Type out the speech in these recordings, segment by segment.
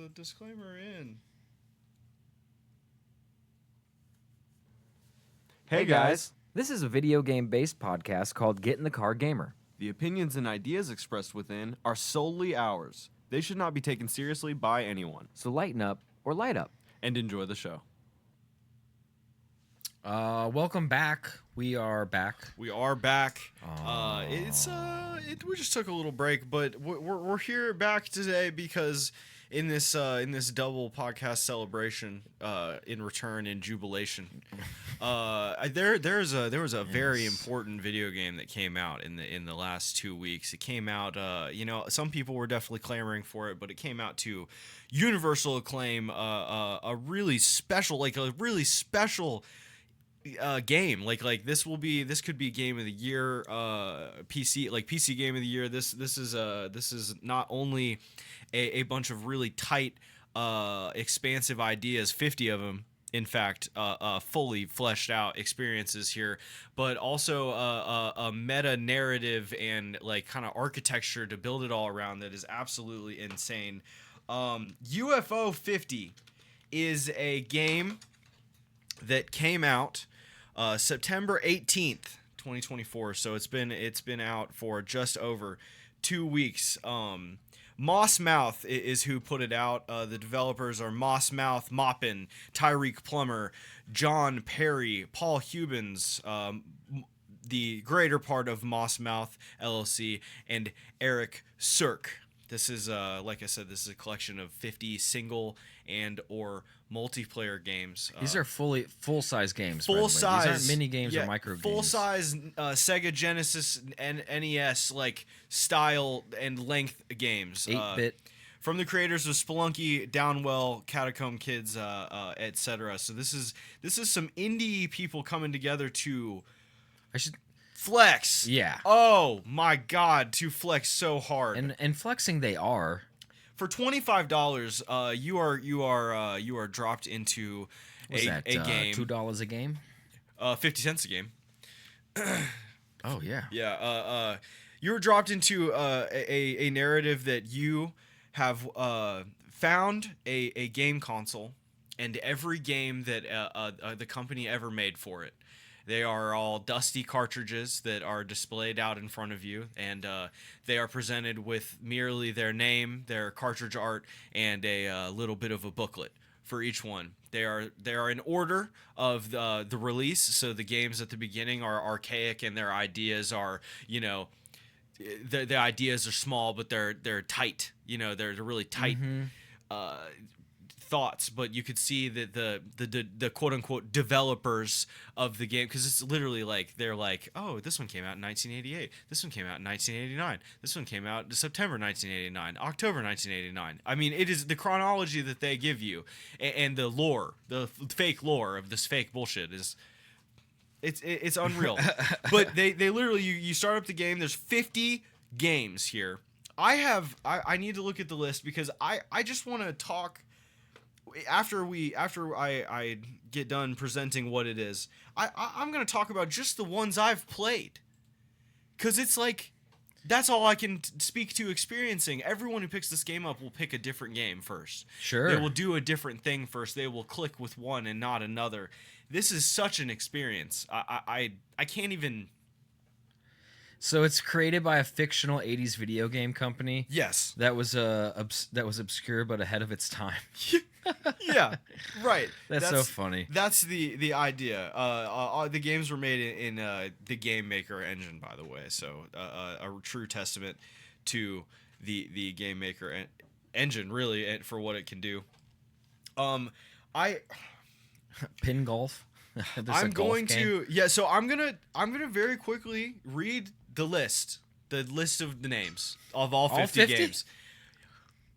the disclaimer in. Hey guys! This is a video game-based podcast called Get in the Car Gamer. The opinions and ideas expressed within are solely ours. They should not be taken seriously by anyone. So lighten up or light up. And enjoy the show. Welcome back. We are back. We are back. We just took a little break, but we're here back today because in this double podcast celebration, in return in jubilation, there was a very important video game that came out in the last 2 weeks. It came out, some people were definitely clamoring for it, but it came out to universal acclaim. A really special game. This could be game of the year, PC game of the year. This is not only a bunch of really tight, expansive ideas, 50 of them, in fact, fully fleshed out experiences here, but also a meta narrative and kind of architecture to build it all around that is absolutely insane. UFO 50 is a game that came out September 18th, 2024. So it's been out for just over 2 weeks. Moss Mouth is who put it out. The developers are Moss Mouth, Moppin, Tyreek Plummer, John Perry, Paul Hubens, the greater part of Moss Mouth LLC, and Eric Cirque. This is, like I said, this is a collection of 50 single and or multiplayer games. These are full-size games. Full size. These aren't mini games or micro games. Full-size Sega Genesis and NES style and length games. 8-bit. From the creators of Spelunky, Downwell, Catacomb Kids, etc. So this is some indie people coming together to flex. Yeah. Oh my God, to flex so hard. And flexing they are. For $25, you are dropped into a game. $2 a game. 50 cents a game. Oh yeah. Yeah. You were dropped into a narrative that you have found a game console and every game that the company ever made for it. They are all dusty cartridges that are displayed out in front of you, and they are presented with merely their name, their cartridge art, and a little bit of a booklet for each one. They are in order of the release, so the games at the beginning are archaic, and their ideas are, the ideas are small, but they're tight. They're really tight. Thoughts, but you could see that the quote unquote developers of the game, because it's literally they're oh, this one came out in 1988, this one came out in 1989, this one came out in September 1989, October 1989. I mean, it is the chronology that they give you, and the lore, the fake lore of this fake bullshit is it's unreal. But they literally you start up the game. There's 50 games here. I need to look at the list because I just want to talk. After I get done presenting what it is, I'm going to talk about just the ones I've played. Because it's that's all I can speak to experiencing. Everyone who picks this game up will pick a different game first. Sure. They will do a different thing first. They will click with one and not another. This is such an experience. I can't even... So it's created by a fictional 80s video game company. Yes. That was obscure but ahead of its time. Yeah, right. That's so funny. That's the idea. The games were made in the Game Maker engine, by the way. So a true testament to the Game Maker engine, really, for what it can do. Pin golf. I'm going to So I'm gonna very quickly read the list of the names of all 50 games.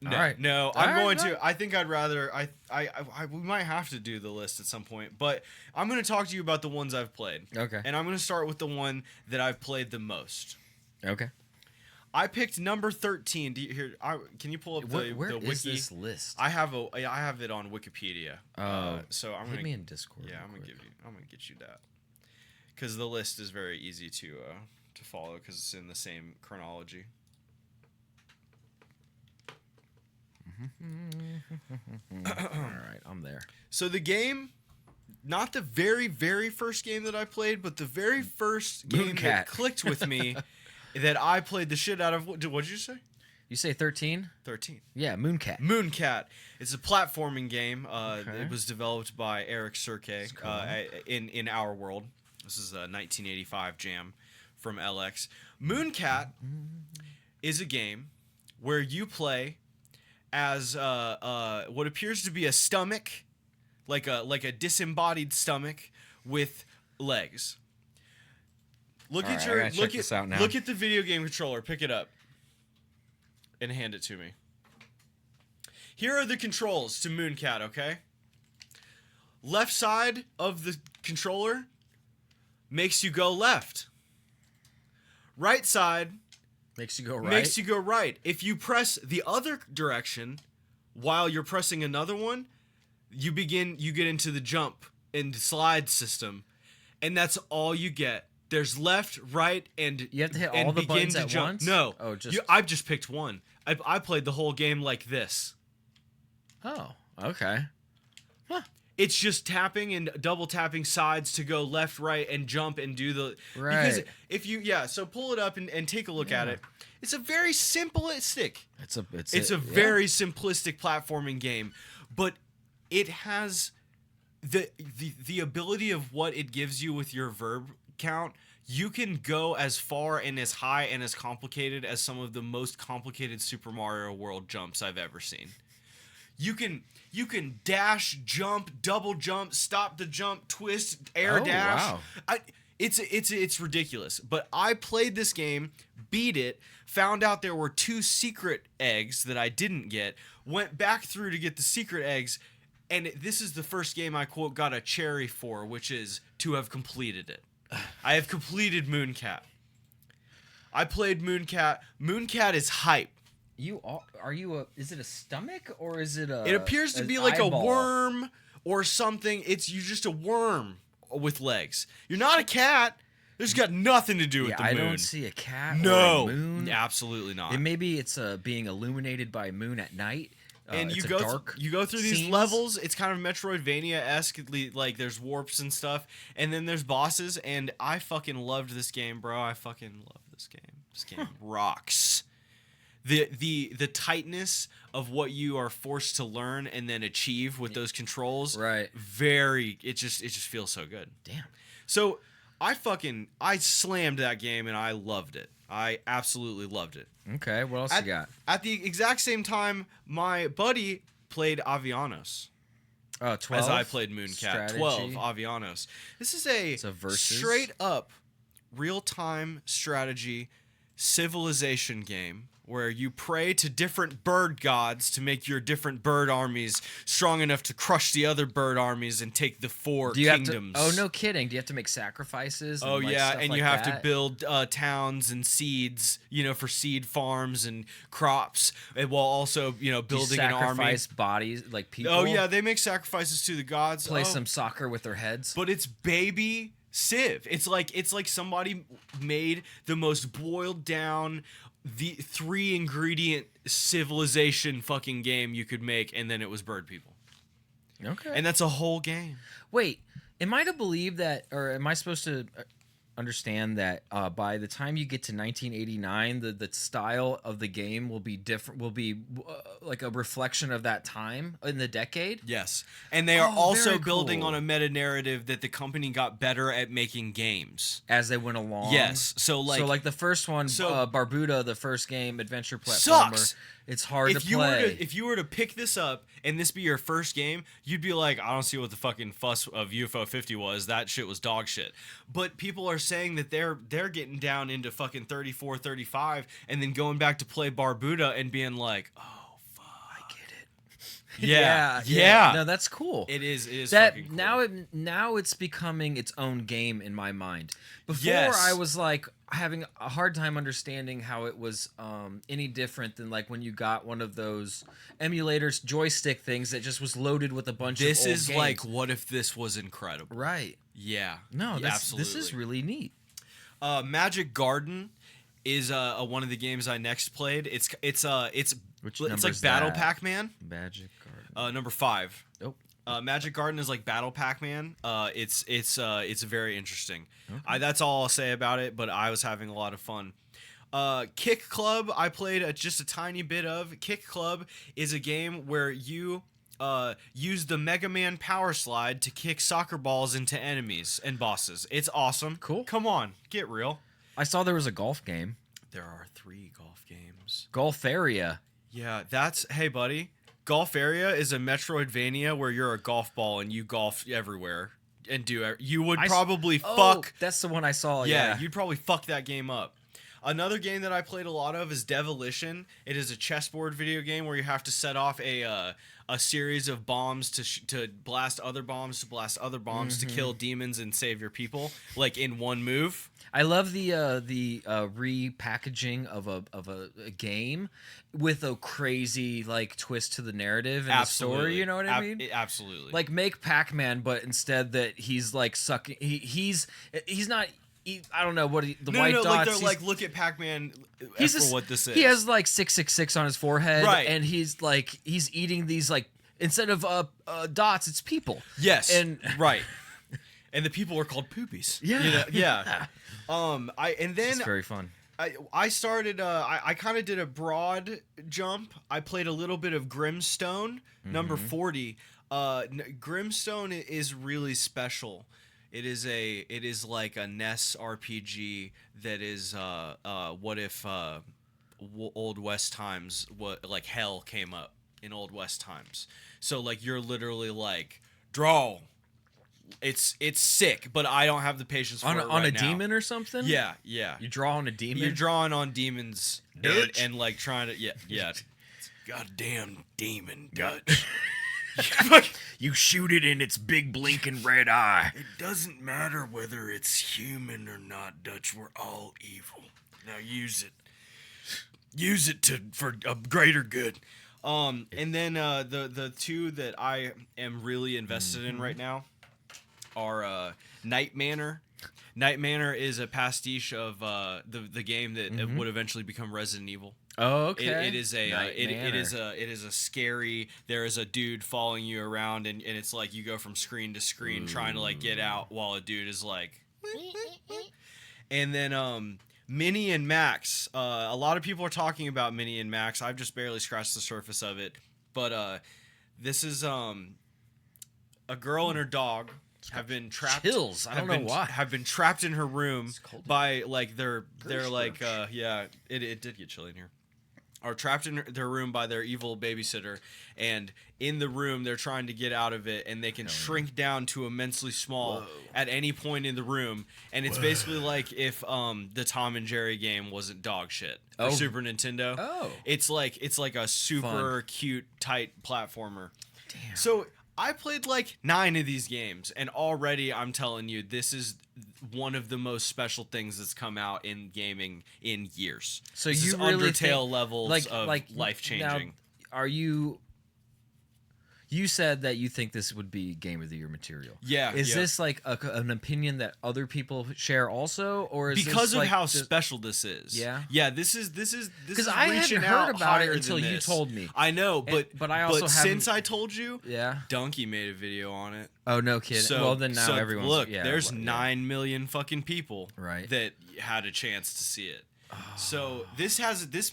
No, all right. No, I'm going to. I think I'd rather. We might have to do the list at some point, but I'm going to talk to you about the ones I've played. Okay. And I'm going to start with the one that I've played the most. Okay. I picked number 13. Can you pull up the where wiki? is this list? I have it on Wikipedia. So I'm hit me in Discord. Yeah, I'm gonna get you that because the list is very easy to follow because it's in the same chronology. All right, I'm there. So the game, not the very, very first game that I played, but the very first game Mooncat. that clicked with me that I played the shit out of. What did you say? You say 13? 13. Yeah, Mooncat. Mooncat. It's a platforming game. Okay. It was developed by Eric Cirque in our world. This is a 1985 jam from LX. Mooncat is a game where you play as what appears to be a stomach, like a disembodied stomach with legs. Look All at right, your I gotta check this out now. look at the video game controller. Pick it up and hand it to me. Here are the controls to Mooncat, okay? Left side of the controller makes you go left. Right side Makes you go right. makes you go right. If you press the other direction while you're pressing another one, you get into the jump and slide system. And that's all you get. There's left, right, and You have to hit and all the begin buttons to at jump. once? No. Oh, just- I've just picked one. I played the whole game like this. Oh, okay. It's just tapping and double tapping sides to go left, right, and jump and do the Because Right. if you so pull it up and take a look at it. It's a very simplistic. It's a very simplistic platforming game, but it has the ability of what it gives you with your verb count. You can go as far and as high and as complicated as some of the most complicated Super Mario World jumps I've ever seen. You can dash, jump, double jump, stop the jump, twist, air Oh, dash. wow. It's ridiculous. But I played this game, beat it, found out there were 2 secret eggs that I didn't get, went back through to get the secret eggs, and this is the first game I quote got a cherry for, which is to have completed it. I have completed Mooncat. I played Mooncat. Mooncat is hype. Is it a stomach or is it a It appears to an be like eyeball? a worm or something. You're just a worm with legs. You're not a cat. There's got nothing to do with the I moon. don't see a cat No, or a moon. absolutely not. And maybe it's being illuminated by moon at night. And it's you a go dark you go through these scenes. levels. It's kind of Metroidvania-esque. Like there's warps and stuff, and then there's bosses. And I fucking loved this game, bro. I fucking love this game. This game rocks. The tightness of what you are forced to learn and then achieve with those controls. Right. It just feels so good. Damn. So I slammed that game and I loved it. I absolutely loved it. Okay, what else you got? At the exact same time, my buddy played Avianos. Oh, 12? As I played Mooncat. Strategy. 12 Avianos. This is a versus? straight up real-time strategy civilization game where you pray to different bird gods to make your different bird armies strong enough to crush the other bird armies and take the 4 Do you kingdoms. Have to, oh, no kidding. Do you have to make sacrifices? Oh, and, like, yeah, stuff and like you have that? to build towns and seeds, for seed farms and crops, and while also, Do you building an army. sacrifice bodies, like people? Oh, yeah, they make sacrifices to the gods. Play Oh. some soccer with their heads? But it's baby Civ. It's like somebody made the most boiled down, the 3 ingredient civilization fucking game you could make, and then it was bird people. Okay. And that's a whole game. Wait, am I to believe that, or am I supposed to understand that by the time you get to 1989, the style of the game will be different, will be like a reflection of that time in the decade? Yes. And they are Oh, also very building cool. on a meta narrative that the company got better at making games. As they went along? Yes. So like the first one, So- Barbuda, the first game, adventure platformer, Sucks. it's hard to if you play. if you were to pick this up and this be your first game, you'd be like, I don't see what the fucking fuss of UFO 50 was. That shit was dog shit. But people are saying that they're getting down into fucking 34, 35 and then going back to play Barbuda and being like, oh fuck. I get it. Yeah. No, that's cool. It is that fucking cool. now it's becoming its own game in my mind. Before Yes. I was like having a hard time understanding how it was any different than like when you got one of those emulators joystick things that just was loaded with a bunch This of old is games. like, what if this was incredible? Right. Yeah. No, Yeah, this is really neat. Magic Garden is one of the games I next played. It's Which like number's Battle that? Pac-Man. Magic Garden. Number 5. Oh, Magic Garden is like Battle Pac-Man. It's very interesting. Okay. That's all I'll say about it. But I was having a lot of fun. Kick Club, I played just a tiny bit of. Kick Club is a game where you use the Mega Man Power Slide to kick soccer balls into enemies and bosses. It's awesome. Cool. Come on, get real. I saw there was a golf game. There are 3 golf games. Golf Area. Yeah, hey buddy. Golf Area is a Metroidvania where you're a golf ball and you golf everywhere and you would probably fuck. That's the one I saw. Yeah, Yeah. you'd probably fuck that game up. Another game that I played a lot of is Devolution. It is a chessboard video game where you have to set off a series of bombs to blast other bombs to kill demons and save your people, like in one move. I love the repackaging of a game with a crazy like twist to the narrative and the story. You know what I mean? Absolutely. Like make Pac-Man, but instead that he's like sucking. He's not. I don't know what the white dots. Like they're like, look at Pac-Man for what this is. He has like 666 on his forehead, right? And he's eating these like instead of dots, it's people. Yes, and right. And the people are called poopies. Yeah, you know? Yeah. It's very fun. I started. I kind of did a broad jump. I played a little bit of Grimstone, number 40. Grimstone is really special. It is like a NES RPG that is what if Old West times, like hell came up in Old West times. So like you're literally like draw. It's sick, but I don't have the patience for it right now. On a demon or something? Yeah. You draw on a demon? You're drawing on demons and like trying to yeah. Goddamn demon Dutch. You shoot it in its big blinking red eye. It doesn't matter whether it's human or not, Dutch. We're all evil. Now use it. Use it for a greater good. And then the 2 that I am really invested in right now are Night Manor. Night Manor is a pastiche of the game that would eventually become Resident Evil. Oh, okay. It is a scary. There is a dude following you around, and it's like you go from screen to screen trying to like get out while a dude is like. And then Minnie and Max. A lot of people are talking about Minnie and Max. I've just barely scratched the surface of it, but this is a girl and her dog have been trapped. Chills. I don't know why. Have been trapped in her room by like they're like it did get chilly in here. Are trapped in their room by their evil babysitter, and in the room they're trying to get out of it, and they can shrink down to immensely small at any point in the room, and it's basically like if the Tom and Jerry game wasn't dog shit for Super Nintendo. Oh, it's like a super cute tight platformer. Damn. So I played like 9 of these games, and already I'm telling you, this is one of the most special things that's come out in gaming in years. So this you is really Undertale levels of life changing. Now, are you? You said that you think this would be Game of the Year material. Yeah. Is this like an opinion that other people share also, or is because this of like how special this is? Yeah. Yeah. This is because I hadn't heard about it until you told me. I know, but I also since I told you, yeah, Donkey made a video on it. Oh no kidding. So, well then now everyone's look. There's 9 million fucking people right that had a chance to see it. So this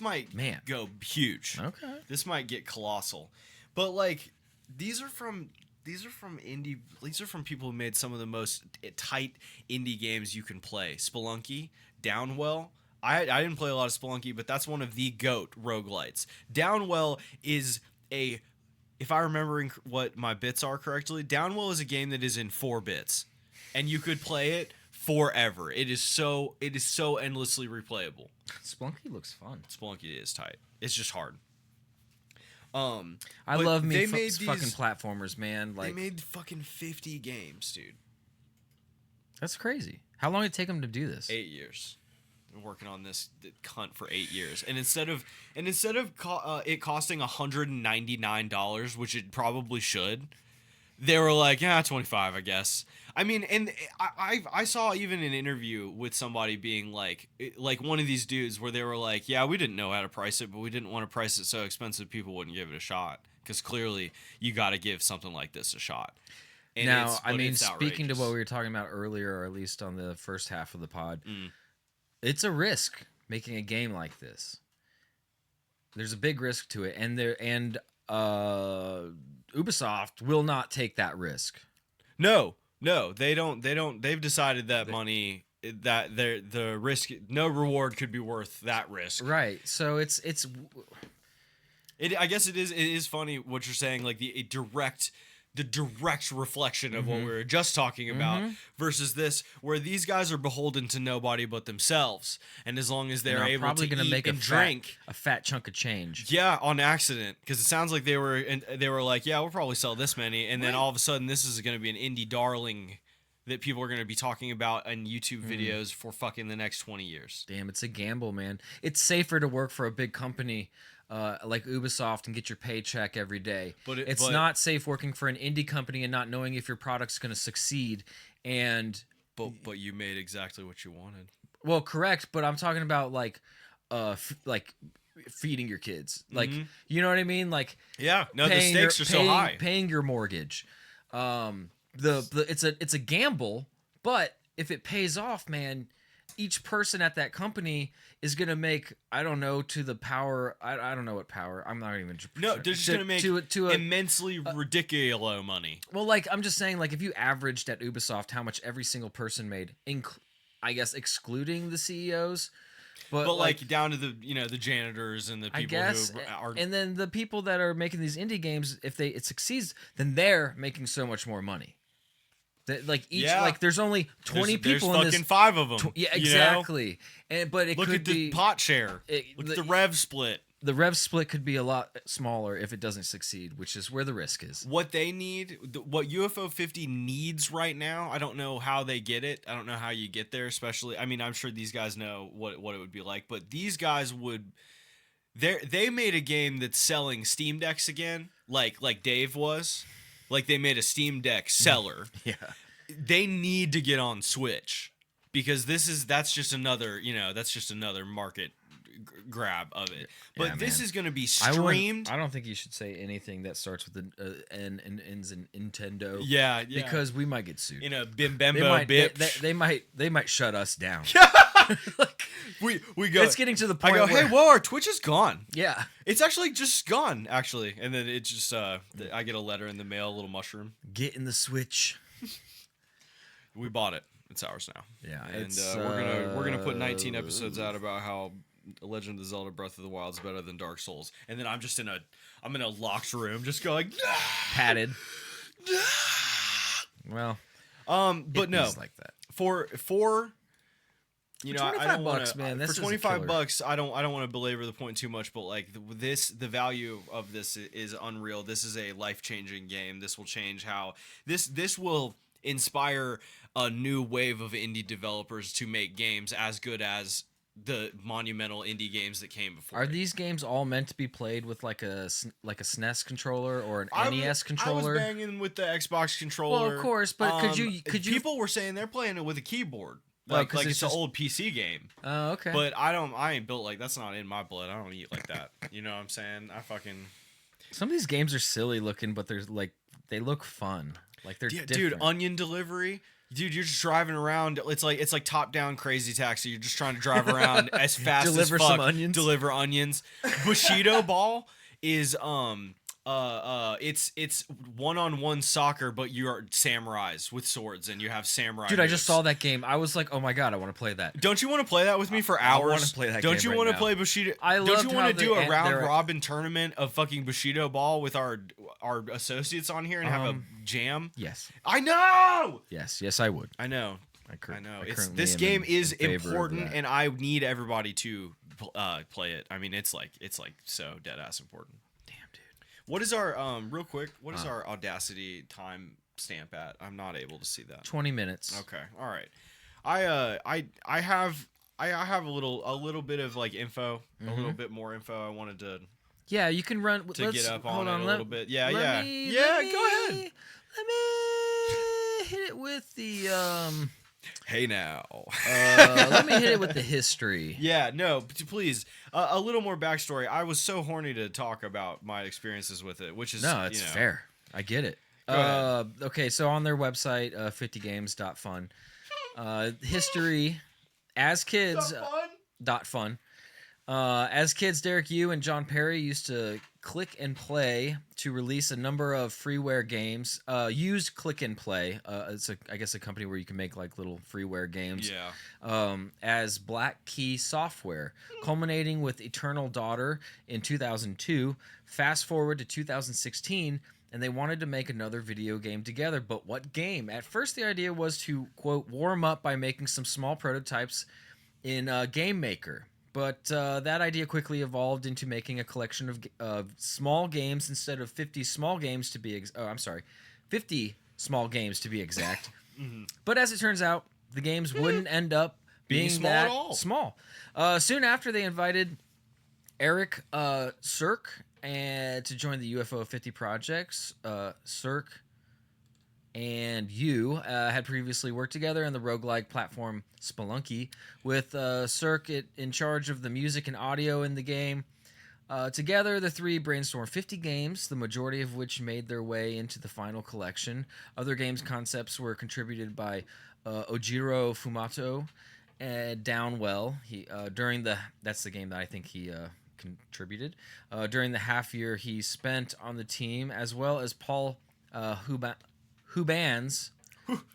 might go huge. Okay. This might get colossal, but like. These are from indie. These are from people who made some of the most tight indie games you can play. Spelunky, Downwell. I didn't play a lot of Spelunky, but that's one of the GOAT roguelites. Downwell is if I'm remembering what my bits are correctly, Downwell is a game that is in 4 bits, and you could play it forever. It is so endlessly replayable. Spelunky looks fun. Spelunky is tight. It's just hard. I love me fucking platformers, man. Like they made fucking 50 games, dude. That's crazy. How long did it take them to do this? 8 years. Been working on this cunt for 8 years, and instead of it costing $199, which it probably should, they were like, yeah, 25, I guess. I mean, and I saw even an interview with somebody being like one of these dudes where they were like, yeah, we didn't know how to price it, but we didn't want to price it so expensive people wouldn't give it a shot, because clearly you got to give something like this a shot. And now, I mean, it's speaking to outrageous. what we were talking about earlier, or at least on the first half of the pod, it's a risk making a game like this. There's a big risk to it, and Ubisoft will not take that risk. No, they don't. They've decided that money, that the risk, no reward could be worth that risk. Right. So it's I guess it is funny what you're saying, like the direct reflection of what we were just talking about versus this, where these guys are beholden to nobody but themselves, and as long as they're able probably to gonna eat make and drink, a fat chunk of change. yeah, on accident, because it sounds like they were like, yeah, we'll probably sell this many, and then all of a sudden this is going to be an indie darling that people are going to be talking about in YouTube videos for fucking the next 20 years. Damn, it's a gamble, man. It's safer to work for a big company like Ubisoft and get your paycheck every day. But it's not safe working for an indie company and not knowing if your product's going to succeed. And but you made exactly what you wanted. Well, correct. But I'm talking about like feeding your kids. Like, you know what I mean? Like, yeah, no, the stakes are so high. Paying your mortgage. It's a gamble, but if it pays off, man, each person at that company is gonna make, I don't know, to the power, I don't know what power, I'm not even sure. No, they're just gonna make immensely ridiculous money. Well, like, I'm just saying, like, if you averaged at Ubisoft how much every single person made, I guess excluding the CEOs, but like down to the the janitors and the people who are, and then the people that are making these indie games, if it succeeds, then they're making so much more money. That, like, each, like, there's only 20 people in this. There's fucking 5 of them. Yeah, exactly. But it look could at the pot share. Look at the rev split. The rev split could be a lot smaller if it doesn't succeed, which is where the risk is. What they need, what UFO 50 needs right now, I don't know how they get it. I don't know how you get there, especially. I mean, I'm sure these guys know what it would be like, but these guys would. They made a game that's selling Steam Decks again, like Dave was. Like, they made a Steam Deck seller. Yeah. They need to get on Switch, because that's just another market grab of it. But yeah, this is going to be streamed. I don't think you should say anything that starts with an N and ends in Nintendo. Yeah. Because we might get sued. Bimbo bitch. They might shut us down. Like, we go. It's getting to the point. I go, where, hey, whoa, our Twitch is gone. Yeah. It's actually just gone, actually. And then it just I get a letter in the mail, a little mushroom. Get in the Switch. We bought it. It's ours now. Yeah, and we're gonna put 19 episodes out about how Legend of Zelda: Breath of the Wild is better than Dark Souls. And then I'm in a locked room, just going padded. Well, but no, like that for I don't want to, man. For $25, I don't want to belabor the point too much, but like the value of this is unreal. This is a life-changing game. This will change how this will inspire a new wave of indie developers to make games as good as the monumental indie games that came before. Are these games all meant to be played with like a SNES controller or an NES controller? I was banging with the Xbox controller. Well, of course, but could you? People were saying they're playing it with a keyboard. Like it's an old PC game. Oh, okay. But I ain't built like, that's not in my blood. I don't eat like that. You know what I'm saying? Some of these games are silly looking, but they look fun. Like they're different. Dude, Onion Delivery. Dude, you're just driving around. It's like top down Crazy Taxi. You're just trying to drive around as fast as fuck. Deliver some onions. Deliver onions. Bushido Ball is it's one-on-one soccer, but you are samurais with swords and you have samurai Dude, moves. I just saw that game. I was like, oh my god, I want to play that. Don't you want to play that with me for hours? I want to play that Don't game you want to now. play Bushido? Don't you want to do a round robin tournament of fucking Bushido Ball with our associates on here and have a jam? Yes. I know. Yes, I would. I know. I know. This game is in favor of important, that. and I need everybody to play it. I mean, it's like so dead ass important. Damn, dude. What is our real quick? What is our Audacity time stamp at? I'm not able to see that. 20 minutes. Okay. All right. I have a little bit of like info, a little bit more info. I wanted to Yeah, you can run. get up on it a little bit. Yeah, Go ahead. Let me hit it with the Hey now. let me hit it with the history. Yeah, no, please. A little more backstory. I was so horny to talk about my experiences with it, which is No, it's fair. I get it. Go ahead. Okay, so on their website, 50games.fun, history as kids. .fun. As kids, Derek Yu and John Perry used to Click and Play to release a number of freeware games. Used Click and Play. It's I guess a company where you can make like little freeware games. Yeah. As Black Key Software, culminating with Eternal Daughter in 2002. Fast forward to 2016, and they wanted to make another video game together. But what game? At first, the idea was to, quote, warm up by making some small prototypes in Game Maker. But that idea quickly evolved into making a collection of small games instead of 50 small games to be 50 small games to be exact. But as it turns out, the games wouldn't end up being small that at all. small. Soon after, they invited Eric Cirque to join the UFO 50 projects. Cirque and you had previously worked together in the roguelike platform Spelunky, with Cirque in charge of the music and audio in the game. Together, the three brainstormed 50 games, the majority of which made their way into the final collection. Other games concepts were contributed by Ojiro Fumato and Downwell. That's the game that I think he contributed during the half year he spent on the team, as well as Paul Hubans.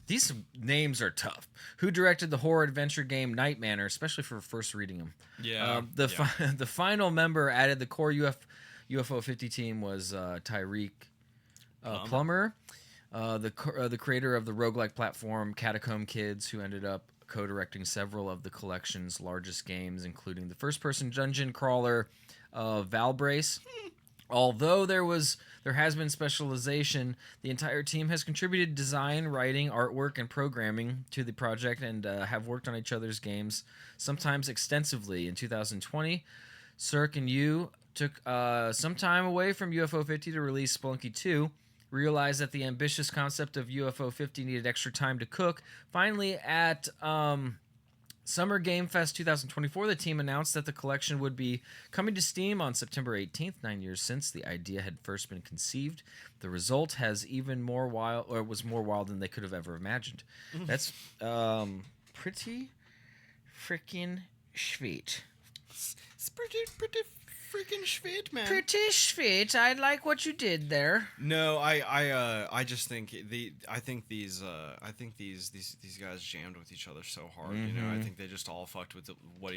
These names are tough. Who directed the horror adventure game Night Manor, especially for first reading them. Yeah. The final member added the core UFO 50 team was Tallarico Plummer, the creator of the roguelike platform Catacomb Kids, who ended up co-directing several of the collection's largest games, including the first-person dungeon crawler Valbrace. Although there has been specialization, the entire team has contributed design, writing, artwork, and programming to the project, and have worked on each other's games, sometimes extensively. In 2020, Cirque and you took some time away from UFO 50 to release Spelunky 2, realized that the ambitious concept of UFO 50 needed extra time to cook. Finally, at Summer Game Fest 2024, the team announced that the collection would be coming to Steam on September 18th, 9 years since the idea had first been conceived. The result has even more wild, or was more wild than they could have ever imagined. That's pretty freaking sweet. It's pretty freaking sweet, man. Pretty sweet. I like what you did there. No, I just think these guys jammed with each other so hard. You know, I think they just all fucked with what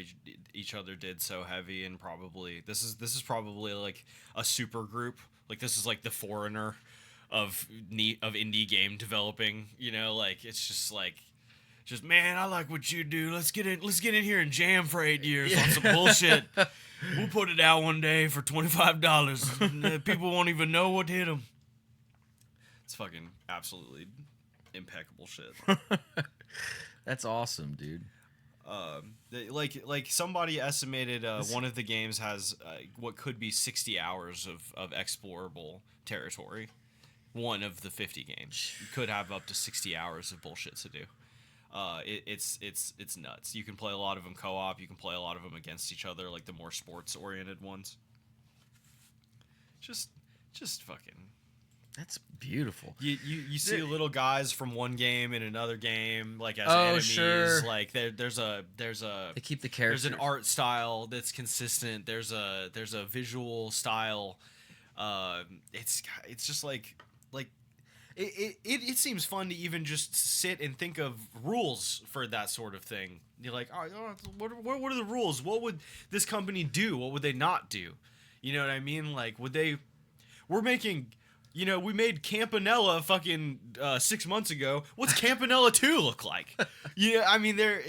each other did so heavy, and probably this is probably like a super group. Like this is like the Foreigner of indie game developing. You know, like it's just like. Just man, I like what you do. Let's get in here and jam for 8 years on some bullshit. We'll put it out one day for $25. People won't even know what hit them. It's fucking absolutely impeccable shit. That's awesome, dude. Like somebody estimated one of the games has what could be 60 hours of explorable territory. One of the 50 games could have up to 60 hours of bullshit to do. It's nuts. You can play a lot of them co-op. You can play a lot of them against each other, like the more sports-oriented ones. Just fucking. That's beautiful. You see little guys from one game in another game, like as Oh, enemies. sure. Like there's a They keep the characters. there's an art style that's consistent. There's a visual style. It's just like. It seems fun to even just sit and think of rules for that sort of thing. You're like, oh, what are the rules? What would this company do? What would they not do? You know what I mean? Like, we're making, we made Campanella fucking 6 months ago. What's Campanella 2 look like? Yeah, I mean, they're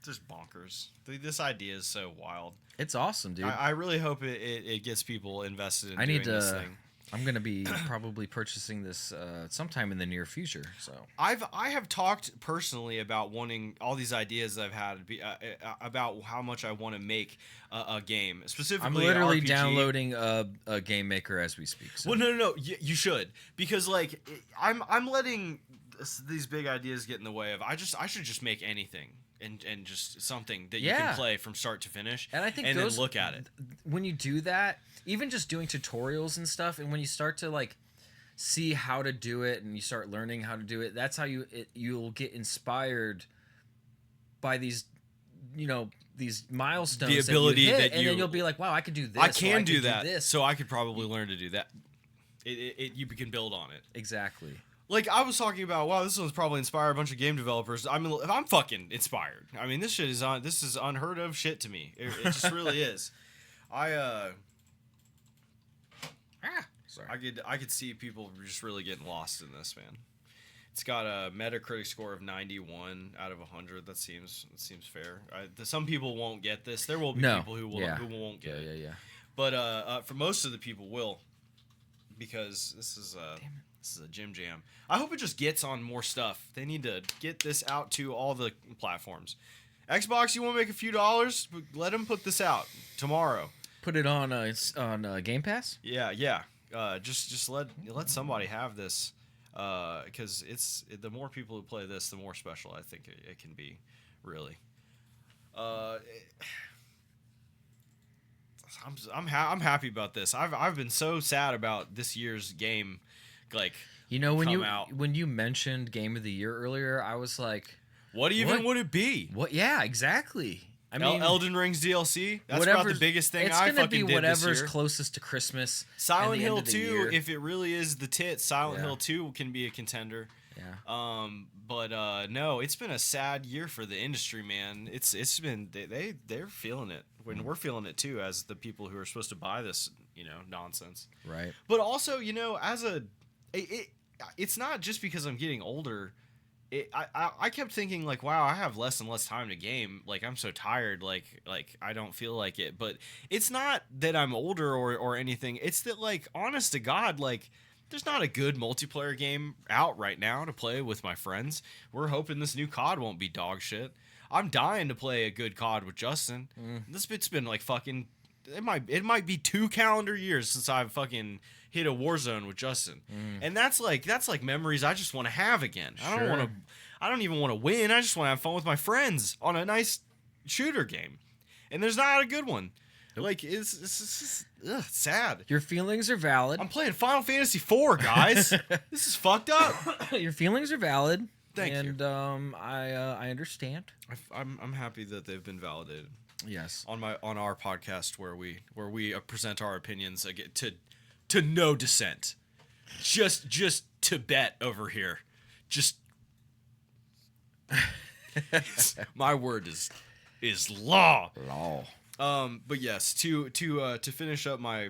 just bonkers. This idea is so wild. It's awesome, dude. I really hope it gets people invested in doing this thing. I'm gonna be probably purchasing this sometime in the near future. So I have talked personally about wanting all these ideas I've had about how much I want to make a game. Specifically, I'm literally RPG. downloading a game maker as we speak. So. Well, no, you should, because like I'm letting these big ideas get in the way of I should just make anything and just something that you can play from start to finish, and I think then look at it. When you do that, even just doing tutorials and stuff, and when you start to like see how to do it and you start learning how to do it, that's how you'll get inspired by these these milestones, the ability that you and then you'll be like, wow, I could do this. I can do that. that. So I could probably learn to do that. You can build on it. Exactly. Like I was talking about, wow, this one's probably inspired a bunch of game developers. I mean, I'm fucking inspired. I mean, this is unheard of shit to me. It just really is. Sorry. I could see people just really getting lost in this, man. It's got a Metacritic score of 91 out of 100. That seems fair. Some people won't get this. There will be people who won't get it. Yeah. But for most of the people will, because this is a Jim Jam. I hope it just gets on more stuff. They need to get this out to all the platforms. Xbox, you want to make a few dollars? Let them put this out tomorrow. Put it on Game Pass. Yeah. Just let somebody have this, because the more people who play this, the more special I think it can be, really. I'm happy about this. I've been so sad about this year's game, like when you mentioned Game of the Year earlier, I was like, what even would it be? What? Yeah, exactly. I mean, Elden Ring's DLC. That's about the biggest thing I fucking did this year. It's gonna be whatever's closest to Christmas. Silent Hill 2, if it really is the tits, Silent Hill 2 can be a contender. Yeah. But no, it's been a sad year for the industry, man. It's been they're feeling it when we're feeling it too, as the people who are supposed to buy this nonsense. Right. But also it's not just because I'm getting older. I kept thinking like, wow, I have less and less time to game. Like I'm so tired. Like I don't feel like it. But it's not that I'm older or anything. It's that like, honest to God, like there's not a good multiplayer game out right now to play with my friends. We're hoping this new COD won't be dog shit. I'm dying to play a good COD with Justin. This bit's been like fucking. It might be 2 calendar years since I've fucking hit a Warzone with Justin, and that's like memories I just want to have again. Sure. I don't even want to win. I just want to have fun with my friends on a nice shooter game, and there's not a good one. Nope. Like it's just sad. Your feelings are valid. I'm playing Final Fantasy IV, guys. This is fucked up. Your feelings are valid. Thank you. And I understand. I'm happy that they've been validated. Yes. On our podcast where we present our opinions again to no dissent. Just Tibet over here. Just my word is law. Law. But yes, to finish up my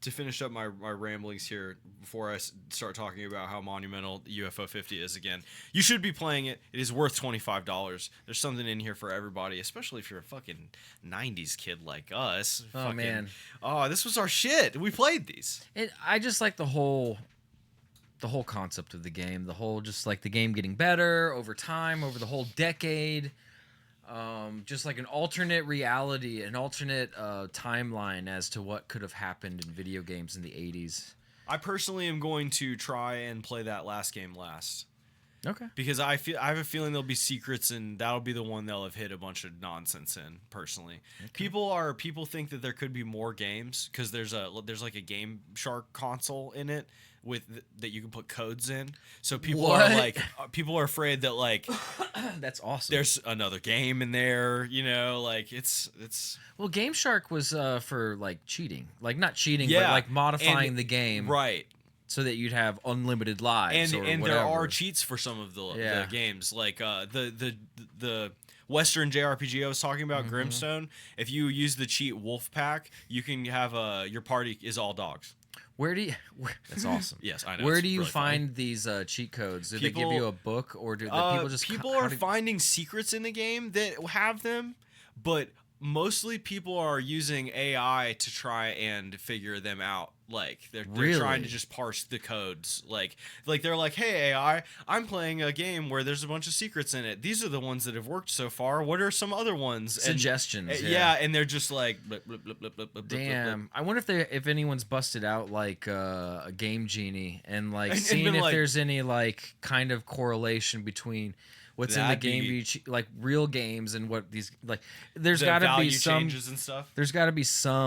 ramblings here before I start talking about how monumental UFO 50 is again. You should be playing it. It is worth $25. There's something in here for everybody, especially if you're a fucking 90s kid like us. Oh, man. Oh, this was our shit. We played these. And I just like the whole concept of the game. The whole just like the game getting better over time, over the whole decade. Just like an alternate reality, an alternate timeline as to what could have happened in video games in the 80s. I personally am going to try and play that last game last. Okay. Because I have a feeling there'll be secrets, and that'll be the one they'll have hit a bunch of nonsense in. Personally, people think that there could be more games because there's like a Game Shark console in it that you can put codes in. So people are afraid that like that's awesome. There's another game in there, like it's. Well, Game Shark was for like cheating, like not cheating, but like modifying the game, right? So that you'd have unlimited lives, and there are cheats for some of the games, like the Western JRPG I was talking about, Grimstone. If you use the cheat Wolf Pack, you can have your party is all dogs. That's awesome. Yes, I know. Where do you find these cheat codes? Do they give you a book, or do people just people are finding secrets in the game that have them? But mostly people are using AI to try and figure them out. Like they're Really? trying to just parse the codes. Like they're like, hey AI, I'm playing a game where there's a bunch of secrets in it. These are the ones that have worked so far. What are some other ones? And- Suggestions. yeah, and they're just like, blip, blip, blip, blip, blip, blip, blip, blip. Damn, I wonder if anyone's busted out like a Game Genie and like And seeing been if like- there's any like kind of correlation between what's in the That'd game, be- like real games and what these like. There's The got to be value some. changes and stuff. There's got to be some